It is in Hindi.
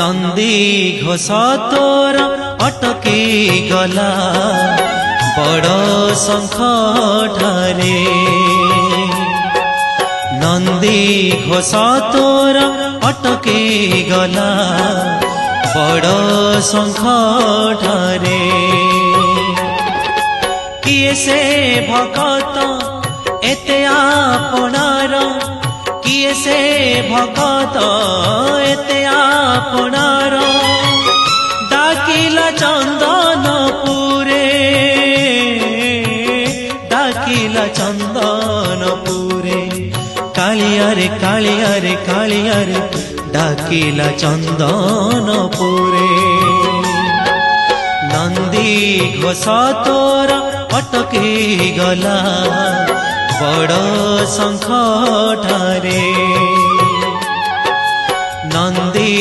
नंदी घोष तोर अटकी गला बड़ शंख ठारे नंदी घोष तोर अटकी गला बड़ शंख ठारे किए से भगत एते आपणार किए से भगत एते आपणार डाकिला चंदनपुरे डाकिला चंदनपुरे कालियारे कालियारे कालियारे डाकिला चंदनपुरे नंदी घोष तोर अटकी गला बड़ शंख ठारे नंदी